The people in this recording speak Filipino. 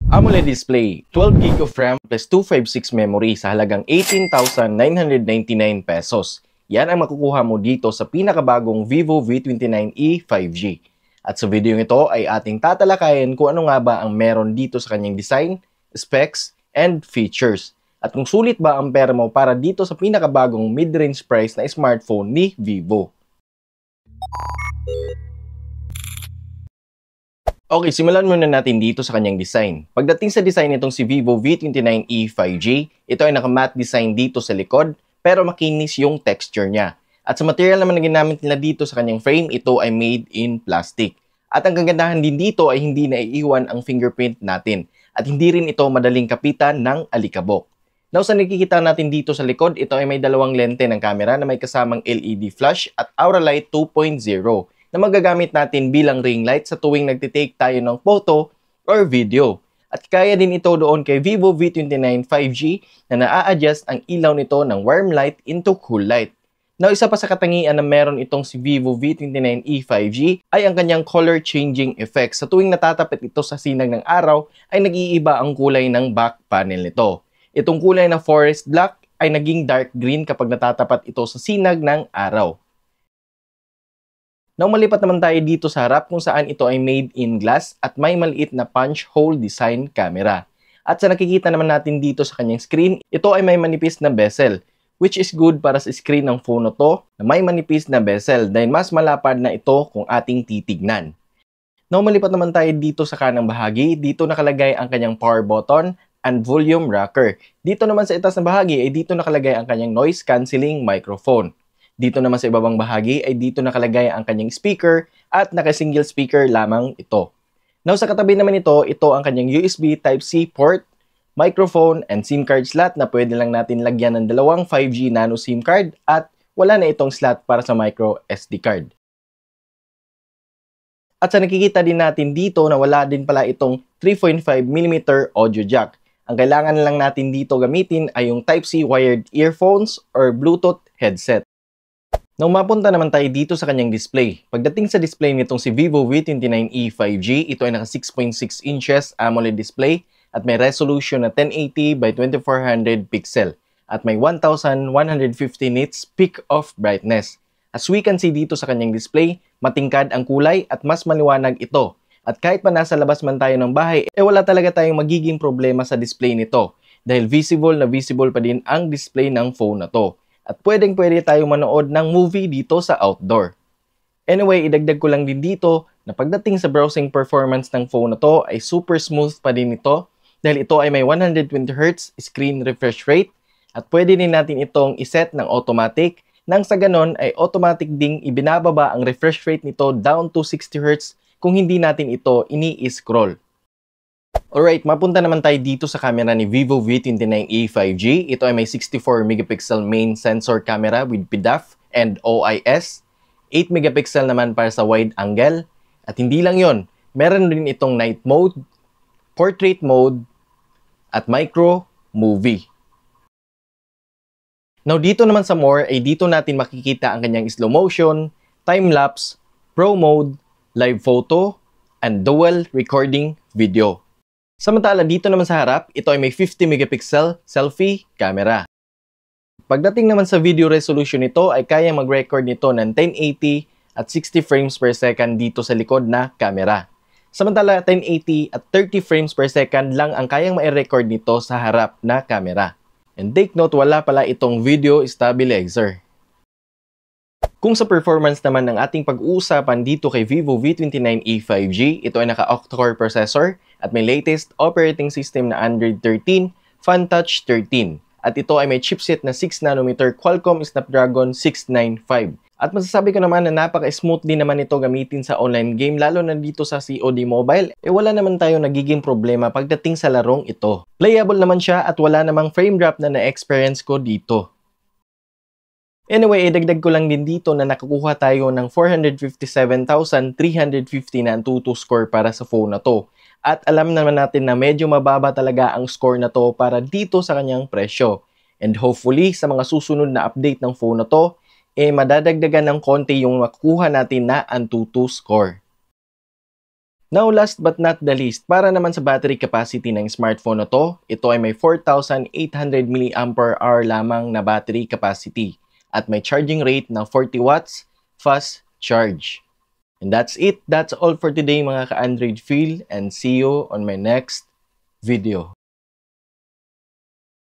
AMOLED display, 12GB of RAM plus 256 memory sa halagang 18,999 pesos. Yan ang makukuha mo dito sa pinakabagong Vivo V29e 5G. At sa video ito ay ating tatalakayin kung ano nga ba ang meron dito sa kanyang design, specs, and features. At kung sulit ba ang pera mo para dito sa pinakabagong mid-range price na smartphone ni Vivo. Okay, simulan muna natin dito sa kanyang design. Pagdating sa design nitong si Vivo V29e 5G, ito ay naka-matte design dito sa likod, pero makinis yung texture niya. At sa material naman na ginamit nila dito sa kanyang frame, ito ay made in plastic. At ang kagandahan din dito ay hindi naiiwan ang fingerprint natin. At hindi rin ito madaling kapitan ng alikabok. Now, sa nakikita natin dito sa likod, ito ay may dalawang lente ng camera na may kasamang LED flash at Aura Light 2.0. na magagamit natin bilang ring light sa tuwing nagtitake tayo ng photo or video. At kaya din ito doon kay Vivo V29 5G na naa-adjust ang ilaw nito ng warm light into cool light. Now, isa pa sa katangian na meron itong si Vivo V29e 5G ay ang kanyang color changing effect. Sa tuwing natatapit ito sa sinag ng araw ay nag-iiba ang kulay ng back panel nito. Itong kulay na forest black ay naging dark green kapag natatapat ito sa sinag ng araw. Now, malipat naman tayo dito sa harap kung saan ito ay made in glass at may maliit na punch hole design camera. At sa nakikita naman natin dito sa kanyang screen, ito ay may manipis na bezel, which is good para sa screen ng phone na to na may manipis na bezel dahil mas malapad na ito kung ating titignan. Now, malipat naman tayo dito sa kanang bahagi. Dito nakalagay ang kanyang power button and volume rocker. Dito naman sa itaas na bahagi ay dito nakalagay ang kanyang noise cancelling microphone. Dito naman sa ibabang bahagi ay dito nakalagay ang kanyang speaker at naka-single speaker lamang ito. Now, sa katabi naman ito ang kanyang USB Type-C port, microphone, and SIM card slot na pwede lang natin lagyan ng dalawang 5G nano SIM card at wala na itong slot para sa micro SD card. At sa nakikita din natin dito na wala din pala itong 3.5mm audio jack. Ang kailangan lang natin dito gamitin ay yung Type-C wired earphones or Bluetooth headset. Now, mapunta naman tayo dito sa kanyang display. Pagdating sa display nitong si Vivo V29e 5G, ito ay naka 6.6 inches AMOLED display at may resolution na 1080 by 2400 pixel at may 1150 nits peak of brightness. As we can see dito sa kanyang display, matingkad ang kulay at mas maliwanag ito. At kahit pa nasa labas man tayo ng bahay, wala talaga tayong magiging problema sa display nito dahil visible na visible pa din ang display ng phone na to. At pwedeng-pwede tayong manood ng movie dito sa outdoor. Anyway, idagdag ko lang din dito na pagdating sa browsing performance ng phone na to ay super smooth pa din ito dahil ito ay may 120Hz screen refresh rate at pwede din natin itong iset ng automatic nang sa ganon ay automatic ding ibinababa ang refresh rate nito down to 60Hz kung hindi natin ito ini-scroll. Alright, mapunta naman tayo dito sa camera ni Vivo V29e 5G. Ito ay may 64MP main sensor camera with PDAF and OIS. 8MP naman para sa wide angle. At hindi lang yon, meron rin itong night mode, portrait mode, at micro movie. Now dito naman sa more ay dito natin makikita ang kanyang slow motion, time-lapse, pro mode, live photo, and dual recording video. Samantala dito naman sa harap, ito ay may 50MP selfie camera. Pagdating naman sa video resolution nito ay kaya mag-record nito ng 1080 at 60 frames per second dito sa likod na camera. Samantala 1080 at 30 frames per second lang ang kayang mai-record nito sa harap na camera. And take note, wala pala itong video stabilizer. Kung sa performance naman ng ating pag-uusapan dito kay Vivo V29e 5G, ito ay naka octa-core processor at may latest operating system na Android 13, FunTouch 13. At ito ay may chipset na 6nm Qualcomm Snapdragon 695. At masasabi ko naman na napaka-smooth din naman ito gamitin sa online game lalo na dito sa COD Mobile. Wala naman tayo nagiging problema pagdating sa larong ito. Playable naman siya at wala namang frame drop na na-experience ko dito. Anyway, idagdag ko lang din dito na nakakuha tayo ng 457,350 na Antutu score para sa phone na to. At alam naman natin na medyo mababa talaga ang score na to para dito sa kanyang presyo. And hopefully, sa mga susunod na update ng phone na to, madadagdagan ng konti yung makukuha natin na Antutu score. Now, last but not the least, para naman sa battery capacity ng smartphone na to, ito ay may 4,800 mAh lamang na battery capacity at may charging rate ng 40 watts fast charge. And that's it. That's all for today mga ka-Android Feel, and see you on my next video.